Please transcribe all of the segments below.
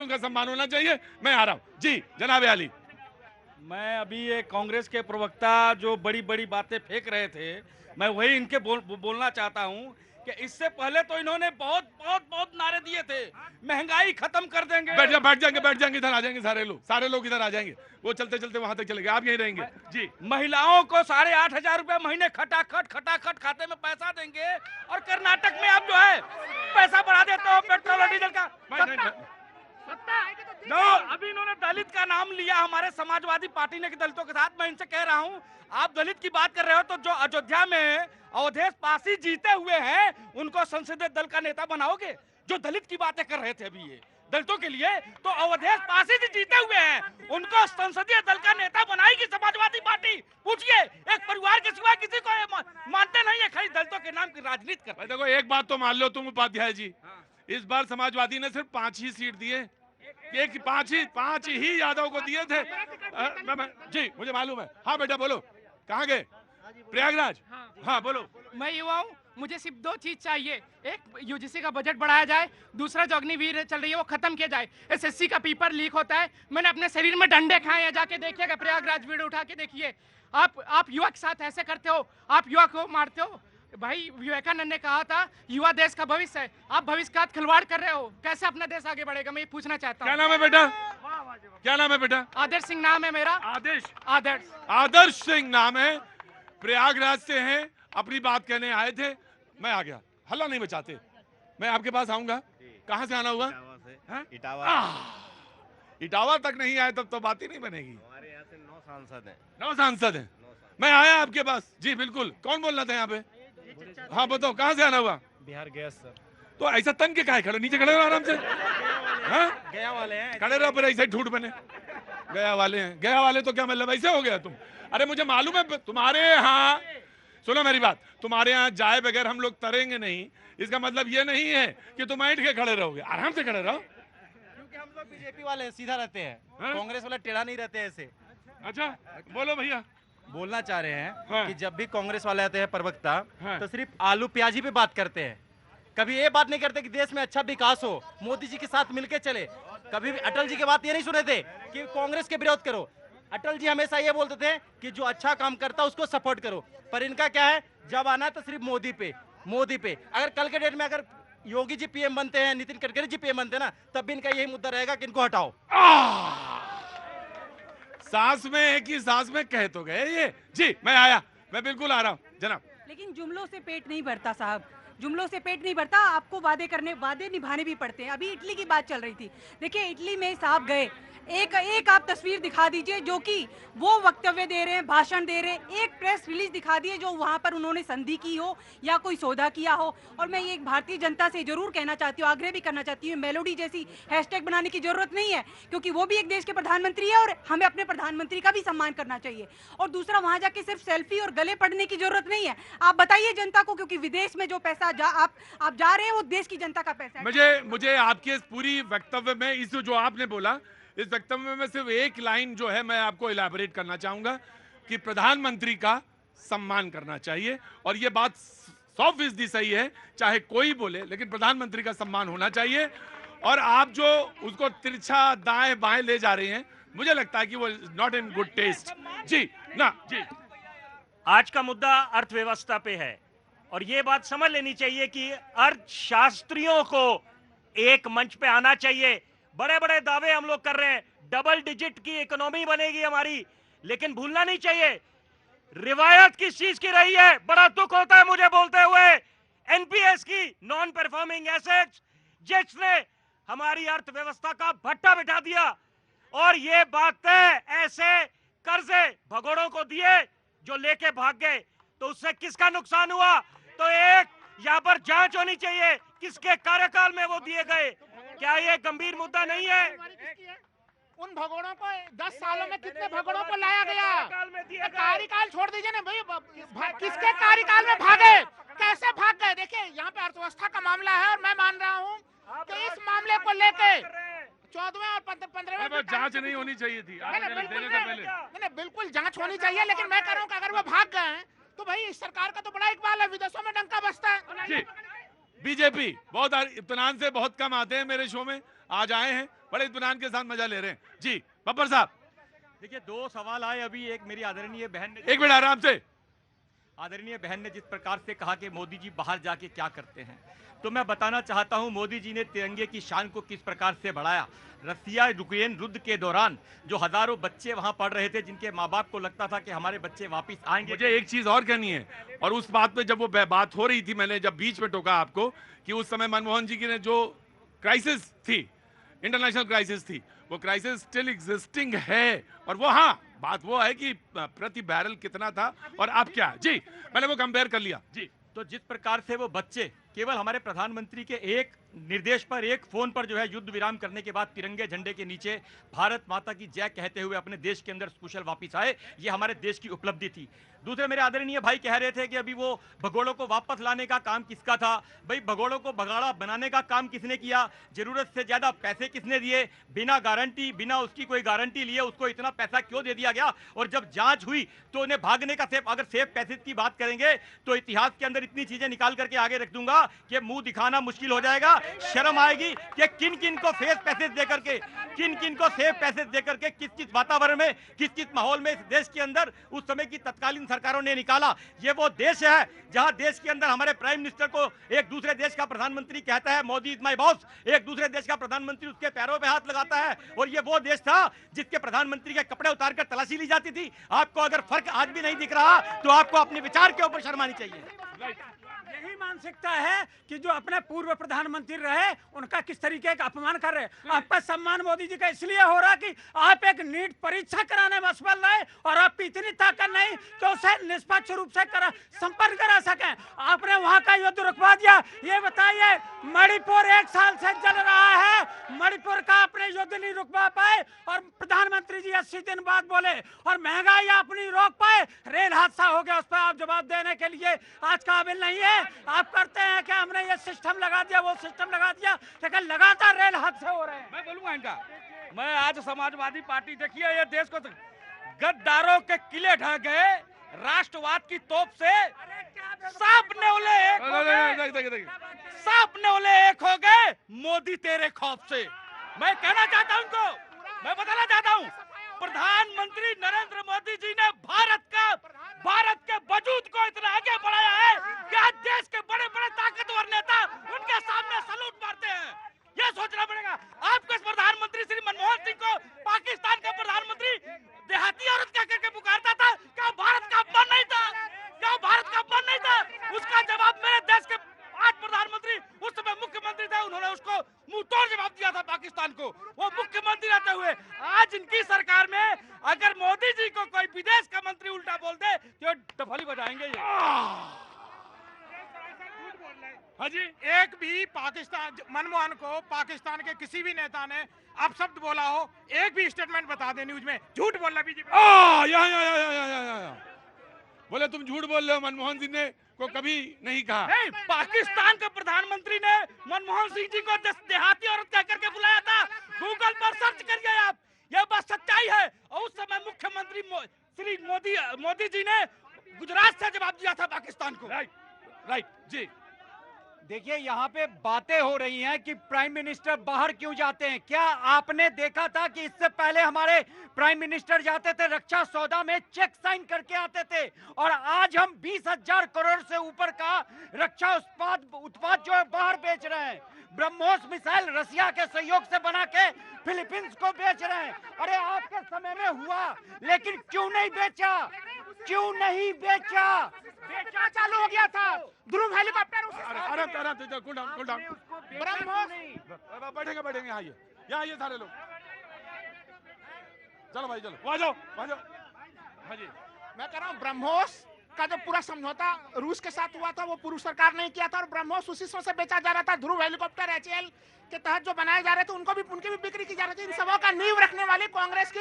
उनका सम्मान होना चाहिए। मैं आ रहा हूं जी, जनाब आली। मैं अभी ये कांग्रेस के प्रवक्ता जो बड़ी बड़ी बातें फेंक रहे थे, मैं वही इनके बोलना चाहता हूं कि इससे पहले तो इन्होंने बहुत बहुत बहुत नारे दिए थे, महंगाई खत्म कर देंगे। बैठ जाएंगे, इधर आ जाएंगे सारे लोग इधर आ जाएंगे। वो चलते चलते वहां तक चले गए, आप यहीं रहेंगे जी। महिलाओं को 8,500 रुपए महीने खटाखट खाते में पैसा देंगे, और कर्नाटक में आप जो है पैसा बढ़ा देते हो पेट्रोल और डीजल का। अभी इन्होंने दलित का नाम लिया, हमारे समाजवादी पार्टी ने दलितों के साथ। मैं इनसे कह रहा हूं, आप दलित की बात कर रहे हो तो जो अयोध्या में अवधेश पासी जीते हुए हैं उनको संसदीय दल का नेता बनाओगे? जो दलित की बातें कर रहे थे अभी ये दलितों के लिए, तो अवधेश पासी जी जीते हुए हैं, उनको संसदीय दल का नेता बनाएगी समाजवादी पार्टी? पूछिए, एक परिवार के सिवा किसी को मानते नहीं है, खाली दलितों के नाम की राजनीति कर। देखो एक बात तो मान लो तुम उपाध्याय जी, इस बार समाजवादी ने सिर्फ 5 ही सीट दिए, एक 5 ही यादव को दिए थे। जी मुझे मालूम है। हाँ बेटा बोलो, कहाँ गए? प्रयागराज। हाँ बोलो। मैं युवा हूँ, मुझे सिर्फ 2 चीज चाहिए। एक, यूजीसी का बजट बढ़ाया जाए, दूसरा जो अग्निवीर चल रही है वो खत्म किया जाए। एसएससी का पेपर लीक होता है, मैंने अपने शरीर में डंडे खाए हैं, जाके देखिएगा प्रयागराज वीडियो उठा के देखिए। आप युवा के साथ ऐसे करते हो, आप युवा को मारते हो। भाई विवेकानंद ने कहा था युवा देश का भविष्य है, आप भविष्य का खिलवाड़ कर रहे हो। कैसे अपना देश आगे बढ़ेगा, मैं ये पूछना चाहता हूँ। क्या नाम है बेटा? क्या नाम है बेटा? आदर्श सिंह नाम है मेरा। आदर्श सिंह नाम है, प्रयागराज से हैं, अपनी बात कहने आए थे। मैं आ गया, हल्ला नहीं बचाते, मैं आपके पास आऊंगा। कहाँ से आना हुआ? इटावा तक नहीं आए तब तो बात ही नहीं बनेगी। हमारे यहाँ से 9 सांसद हैं। मैं आया आपके पास जी, बिल्कुल। कौन बोलना था यहाँ पे? हाँ बताओ, कहाँ से आना हुआ? Bihar gas sir. तो ऐसा तन के काहे खड़े? नीचे खड़े रहो आराम से। हाँ गया वाले हैं, खड़े रहो, पर ऐसे ठूठ बने। गया वाले हैं, गया वाले तो क्या मतलब ऐसे हो गया तुम? अरे मुझे मालूम है तुम्हारे यहाँ, सुनो मेरी बात, तुम्हारे यहाँ जाए बगैर हम लोग तरेंगे नहीं, इसका मतलब ये नहीं है कि तुम ऐंठ के खड़े रहोगे। आराम से खड़े रहो, क्योंकि हम लोग बीजेपी वाले सीधा रहते हैं, कांग्रेस वाले टेढ़ा नहीं रहते ऐसे। अच्छा बोलो भैया। बोलना चाह रहे हैं हाँ। कि जब भी कांग्रेस वाले आते हैं प्रवक्ता, हाँ। तो सिर्फ आलू प्याजी पे बात करते हैं, कभी ये बात नहीं करते कि देश में अच्छा विकास हो, मोदी जी के साथ मिलके चले। कभी भी अटल जी की बात ये नहीं सुने थे कि कांग्रेस के विरोध करो। अटल जी हमेशा ये बोलते थे कि जो अच्छा काम करता है उसको सपोर्ट करो। पर इनका क्या है, जब आना है तो सिर्फ मोदी पे। अगर कल के डेट में अगर योगी जी पीएम बनते हैं, नितिन गडकरी जी पीएम बनते हैं ना, तब भी इनका यही मुद्दा रहेगा कि इनको हटाओ। सांस में एक ही सांस में कह तो गए ये जी। मैं आया, मैं बिल्कुल आ रहा हूँ जनाब। लेकिन जुमलों से पेट नहीं भरता साहब, जुमलों से पेट नहीं भरता, आपको वादे निभाने भी पड़ते हैं। अभी इटली की बात चल रही थी, देखिए इटली में साहब गए, एक आप तस्वीर दिखा दीजिए जो कि वो वक्तव्य दे रहे हैं, भाषण दे रहे हैं, एक प्रेस रिलीज दिखा दिए जो वहां पर उन्होंने संधि की हो या कोई सौदा किया हो। और मैं ये भारतीय जनता से जरूर कहना चाहती हूँ, आग्रह भी करना चाहती हूँ, मेलोडी जैसी हैशटैग बनाने की जरूरत नहीं है, क्योंकि वो भी एक देश के प्रधानमंत्री है और हमें अपने प्रधानमंत्री का भी सम्मान करना चाहिए। और दूसरा, वहां जाके सिर्फ सेल्फी और गले पड़ने की जरूरत नहीं है। आप बताइए जनता को, क्योंकि विदेश में जो पैसा आप जा रहे हैं वो देश की जनता का पैसा है। मुझे आपके इस पूरी वक्तव्य में, इस जो आपने बोला, इस वक्तव्य में सिर्फ एक लाइन जो है मैं आपको इलैबोरेट करना चाहूंगा कि प्रधानमंत्री का सम्मान करना चाहिए। और ये बात 100% सही है, चाहे कोई बोले, लेकिन प्रधानमंत्री का सम्मान होना चाहिए। और आप जो उसको तिरछा दाएं बाएं ले जा रहे हैं, मुझे लगता है कि वो नॉट इन गुड टेस्ट जी ना जी। आज का मुद्दा अर्थव्यवस्था पे है, और ये बात समझ लेनी चाहिए कि अर्थशास्त्रियों को एक मंच पे आना चाहिए। बड़े बड़े दावे हम लोग कर रहे हैं, डबल डिजिट की इकोनॉमी बनेगी हमारी, लेकिन भूलना नहीं चाहिए रिवायत किस चीज की रही है। बड़ा दुख होता है मुझे बोलते हुए, एनपीएस की, नॉन परफॉर्मिंग एसेट्स, जिसने हमारी अर्थव्यवस्था का भट्टा बिठा दिया। और ये बात है, ऐसे कर्जे भगोड़ों को दिए जो लेके भाग गए, तो उससे किसका नुकसान हुआ? तो एक यहाँ पर जांच होनी चाहिए, किसके कार्यकाल में वो दिए गए। क्या ये गंभीर मुद्दा नहीं है? उन भगोड़ों को 10 सालों में कितने भगोड़ों को लाया गया? कार्यकाल छोड़ दीजिए ना भाई, किसके कार्यकाल में भागे, कैसे भाग गए? देखिए यहाँ पे अर्थव्यवस्था का मामला है, और मैं मान रहा हूँ कि इस मामले को लेके 14वें और 15वें जांच नहीं होनी चाहिए थी नहीं, बिल्कुल जांच होनी चाहिए। लेकिन मैं कह रहा हूँ कि अगर वो भाग गए हैं तो भाई इस सरकार का तो बड़ा इकबाल है, विदेशों में डंका बजता है। बीजेपी बहुत इत्मीनान से बहुत कम आते हैं मेरे शो में, आज आए हैं, बड़े इत्मीनान के साथ मजा ले रहे हैं। जी बब्बर साहब, देखिए, दो सवाल आए अभी। एक, मेरी आदरणीय बहन ने एक मिनट आराम से। जिस प्रकार से कहा कि मोदी जी बाहर जाके क्या करते हैं, तो मैं बताना चाहता हूं मोदी जी ने तिरंगे की शान को किस प्रकार से बढ़ाया। रसिया यूक्रेन युद्ध के दौरान जो हजारों बच्चे वहां पढ़ रहे थे, जिनके माँ बाप को लगता था कि हमारे बच्चे वापस आएंगे। मुझे एक चीज और कहनी है, और उस बात पे जब वो बात हो रही थी, मैंने जब बीच में टोका आपको कि उस समय मनमोहन जी की ने जो क्राइसिस थी, इंटरनेशनल क्राइसिस थी, वो क्राइसिस स्टिल एग्जिस्टिंग है। और वो, हाँ, बात वो है कि प्रति बैरल कितना था और अब क्या। जी, मैंने वो कंपेयर कर लिया। जी, तो जिस प्रकार से वो बच्चे केवल हमारे प्रधानमंत्री के एक निर्देश पर, एक फोन पर जो है युद्ध विराम करने के बाद तिरंगे झंडे के नीचे भारत माता की जय कहते हुए अपने देश के अंदर कुशल वापस आए, ये हमारे देश की उपलब्धि थी। दूसरे मेरे आदरणीय भाई कह रहे थे कि अभी वो भगोड़ों को वापस लाने का काम किसका था। भाई, भगोड़ों को भगाड़ा बनाने का काम किसने किया? जरूरत से ज्यादा पैसे किसने दिए? बिना गारंटी, बिना उसकी कोई गारंटी लिए उसको इतना पैसा क्यों दे दिया गया? और जब जांच हुई तो उन्हें भागने का अगर सेफ पैसेज की बात करेंगे तो इतिहास के अंदर इतनी चीजें निकाल करके आगे रख दूंगा कि मुंह दिखाना मुश्किल हो जाएगा। शर्म आएगी कि किन किन को फेस पैसेज देकर के, किन किन को सेफ पैसेज देकर के, किस किस वातावरण में, किस किस माहौल में इस देश के अंदर उस समय की तत्कालीन सरकारों ने निकाला। ये वो देश है जहां देश के अंदर हमारे प्राइम मिनिस्टर को एक दूसरे देश का प्रधानमंत्री कहता है मोदी इज माय बॉस, एक दूसरे देश का प्रधानमंत्री उसके पैरों पे हाथ लगाता है। और ये वो देश था जिसके प्रधानमंत्री के कपड़े उतारकर तलाशी ली जाती थी। आपको अगर फर्क आज भी नहीं दिख रहा तो आपको अपने विचार के ऊपर शर्म आनी चाहिए। यही मानसिकता है कि जो अपने पूर्व प्रधानमंत्री रहे उनका किस तरीके का अपमान कर रहे हैं। आपका सम्मान मोदी जी का इसलिए हो रहा कि आप एक नीट परीक्षा कराने में असफल रहे और आपकी इतनी ताकत नहीं कि उसे निष्पक्ष रूप से संपर्क करा सकें। आपने वहां का युद्ध रुकवा दिया। ये बताइए, मणिपुर 1 साल से जल रहा है, मणिपुर का अपने युद्ध नहीं रुकवा पाए और प्रधानमंत्री जी 80 दिन बाद बोले। और महंगाई आप नहीं रोक पाए, रेल हादसा हो गया, उस पर आप जवाब देने के लिए आज काबिल नहीं है। आप करते हैं कि हमने ये सिस्टम लगा दिया, वो सिस्टम लगा दिया, लेकिन लगातार रेल हादसे हो रहे हैं। मैं बोलूंगा इनका, मैं आज समाजवादी पार्टी, देखिए ये देश को गद्दारों के किले ढह गए, राष्ट्रवाद की तोप से सांप नेवले एक हो गए मोदी तेरे खौफ से। मैं कहना चाहता हूं उनको, मैं बताना चाहता हूं, प्रधानमंत्री नरेंद्र मोदी जी ने भारत के वजूद को इतना आगे बढ़ाया है कि आज देश के बड़े बड़े ताकतवर नेता उनके सामने सलूट मारते हैं। यह सोचना पड़ेगा आपको। इस प्रधानमंत्री श्री मनमोहन सिंह को पाकिस्तान का प्रधानमंत्री देहाती औरत कह करके पुकारता था। क्या भारत का अपमान नहीं था? क्या भारत का अपमान नहीं था? उसका जवाब मेरे देश के आज प्रधानमंत्री, उस समय मुख्यमंत्री थे, उन्होंने उसको मुंह तोड़ जवाब दिया था पाकिस्तान को, वो मुख्यमंत्री रहते हुए। आज इनकी सरकार में अगर मोदी जी को कोई विदेश का मंत्री उल्टा बोल दे तो डफली बजाएंगे ये। हाँ जी, एक भी पाकिस्तान, मनमोहन को पाकिस्तान के किसी भी नेता ने अपशब्द बोला हो, एक भी स्टेटमेंट बता दे न्यूज में, झूठ बोलना बीजेपी। बोले तुम झूठ बोल रहे हो, मनमोहन सिंह ने को कभी नहीं कहा। नहीं, पाकिस्तान के प्रधानमंत्री ने मनमोहन सिंह जी को देहाती औरत कह करके बुलाया था। गूगल पर सर्च करिए आप, यह बात सच्चाई है। और उस समय मुख्यमंत्री श्री मोदी जी ने गुजरात से जवाब दिया था पाकिस्तान को। राइट जी। देखिए, यहाँ पे बातें हो रही हैं कि प्राइम मिनिस्टर बाहर क्यों जाते हैं। क्या आपने देखा था कि इससे पहले हमारे प्राइम मिनिस्टर जाते थे रक्षा सौदा में चेक साइन करके आते थे, और आज हम 20,000 करोड़ से ऊपर का रक्षा उत्पाद जो है बाहर बेच रहे हैं। ब्रह्मोस मिसाइल रसिया के सहयोग से बना के फिलीपींस को बेच रहे हैं। अरे आपके समय में हुआ, लेकिन क्यों नहीं बेचा? क्यों नहीं बेचा? बेचना चालू हो गया था। ध्रुव हेलीकॉप्टर बैठेंगे यहाँ ये सारे लोग। चलो भाई, चलो आ जाओ। हाँ जी, मैं कह रहा हूँ ब्रह्मोस का जो पूरा समझौता रूस के साथ हुआ था वो पूर्व सरकार ने किया था, और ब्रह्मोस उसी से बेचा जा रहा था। ध्रुव हेलीकॉप्टर HAL के तहत जो बनाए जा रहे थे उनकी भी बिक्री की जा रही थी। इन सबों का नींव रखने वाली कांग्रेस की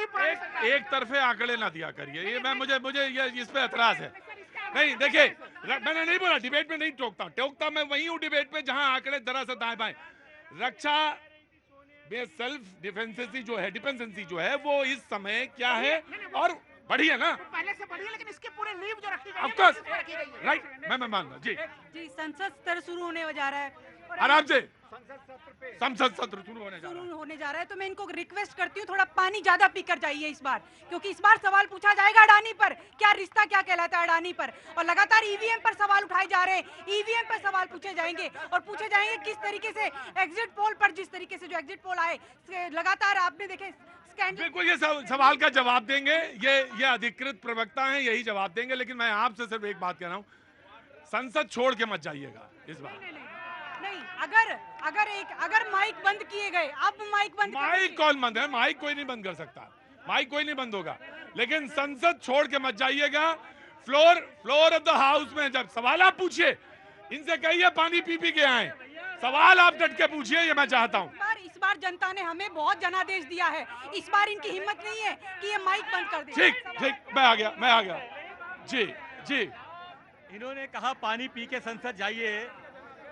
एक तरफे आंकड़े ना दिया करिए। ये मुझे ये इस पे एतराज है। नहीं, देखिए, मैंने नहीं बोला डिबेट में नहीं टोकता मैं वही हूँ डिबेट में जहां आंकड़े जरा सा दाएं बाएं। रक्षा में सेल्फ डिफेंसेंसी जो है वो इस समय क्या है, और बढ़ी है ना, पहले से बढ़ी है, लेकिन इसके पूरे नींव जो रखी गई है, ऑफ कोर्स, राइट, मैं मान रहा। जी जी, संसद सत्र शुरू होने जा रहा है। आराम से संसद सत्र शुरू होने जा रहा है। शुरू होने जा रहा है, तो मैं इनको रिक्वेस्ट करती हूँ थोड़ा पानी ज्यादा पीकर जाइए इस बार, क्योंकि इस बार सवाल पूछा जाएगा अडानी पर, क्या रिश्ता क्या कहलाता है अडानी पर, और लगातार ईवीएम पर सवाल उठाए जा रहे हैं, ईवीएम पर सवाल पूछे जाएंगे और पूछे जाएंगे किस तरीके से एग्जिट पोल पर, जिस तरीके से जो एग्जिट पोल आए लगातार आपने देखे स्कैंडल। बिल्कुल ये सवाल का जवाब देंगे, ये अधिकृत प्रवक्ता हैं, यही जवाब देंगे। लेकिन मैं आपसे सिर्फ एक बात कह रहा हूँ, संसद छोड़ के मत जाइएगा इस बार। नहीं, अगर माइक बंद किए गए, अब माइक बंद, माइक कौन बंद है? माइक कोई नहीं बंद कर सकता, माइक कोई नहीं बंद होगा, लेकिन संसद छोड़ के मत जाइएगा। फ्लोर ऑफ द हाउस में जब सवाल आप पूछिए, इनसे कहिए पानी पी के आए, सवाल आप डट के पूछिए, ये मैं चाहता हूँ। इस बार जनता ने हमें बहुत जनादेश दिया है, इस बार इनकी हिम्मत नहीं है कि ये माइक बंद कर दे। ठीक, मैं आ गया। जी इन्होंने कहा पानी पी के संसद जाइए।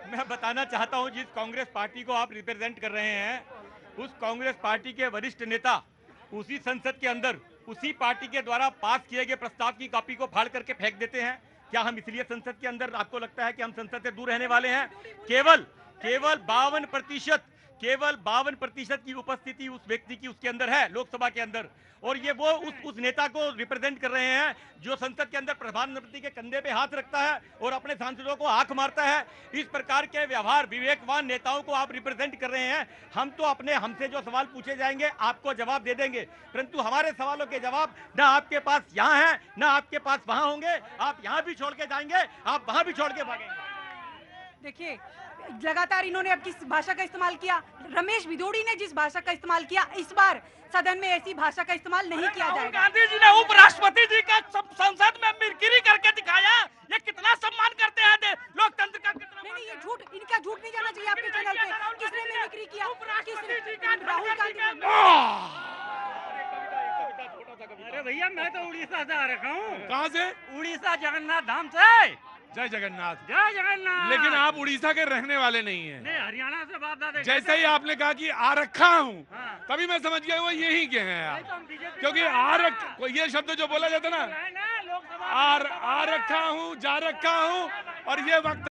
मैं बताना चाहता हूं, जिस कांग्रेस पार्टी को आप रिप्रेजेंट कर रहे हैं, उस कांग्रेस पार्टी के वरिष्ठ नेता उसी संसद के अंदर उसी पार्टी के द्वारा पास किए गए प्रस्ताव की कॉपी को फाड़ करके फेंक देते हैं। क्या हम इसलिए संसद के अंदर, आपको लगता है कि हम संसद से दूर रहने वाले हैं? केवल 52% की उपस्थिति उस व्यक्ति की उसके अंदर है, लोकसभा के अंदर, और ये वो उस नेता को रिप्रेजेंट कर रहे हैं जो संसद के अंदर प्रधानमंत्री के कंधे पे हाथ रखता है और अपने सांसदों को आंख मारता है। इस प्रकार के व्यवहार विवेकवान नेताओं को आप रिप्रेजेंट कर रहे हैं। हम तो हमसे जो सवाल पूछे जाएंगे आपको जवाब दे देंगे, परंतु हमारे सवालों के जवाब ना आपके पास यहाँ है ना आपके पास वहां होंगे। आप यहाँ भी छोड़ के जाएंगे, आप वहां भी छोड़ के भागेंगे। देखिए, लगातार इन्होंने अब किस भाषा का इस्तेमाल किया, रमेश भिदोड़ी ने जिस भाषा का इस्तेमाल किया, इस बार सदन में ऐसी भाषा का इस्तेमाल नहीं किया जाएगा। गांधी जी ने उपराष्ट्रपति जी का संसद में मिरकिरी करके दिखाया, ये कितना सम्मान करते हैं लोकतंत्र का। नहीं, ये झूठ, इनका झूठ नहीं जाना चाहिए आपके चैनल पे। किसने मिमिक्री किया? राहुल गांधी। अरे भैया, मैं तो उड़ीसा से आ रखा हूँ। कहाँ से? उड़ीसा जगन्नाथ धाम से। जय जगन्नाथ। जय जगन्नाथ। लेकिन आप उड़ीसा के रहने वाले नहीं हैं। नहीं, हरियाणा से बात ना। जैसे ही आपने कहा कि आ रखा हूँ, तभी मैं समझ गया वो यही के हैं यार, क्योंकि ये शब्द जो बोला जाता ना, आ रखा हूँ, जा रखा हूँ, और ये वक्त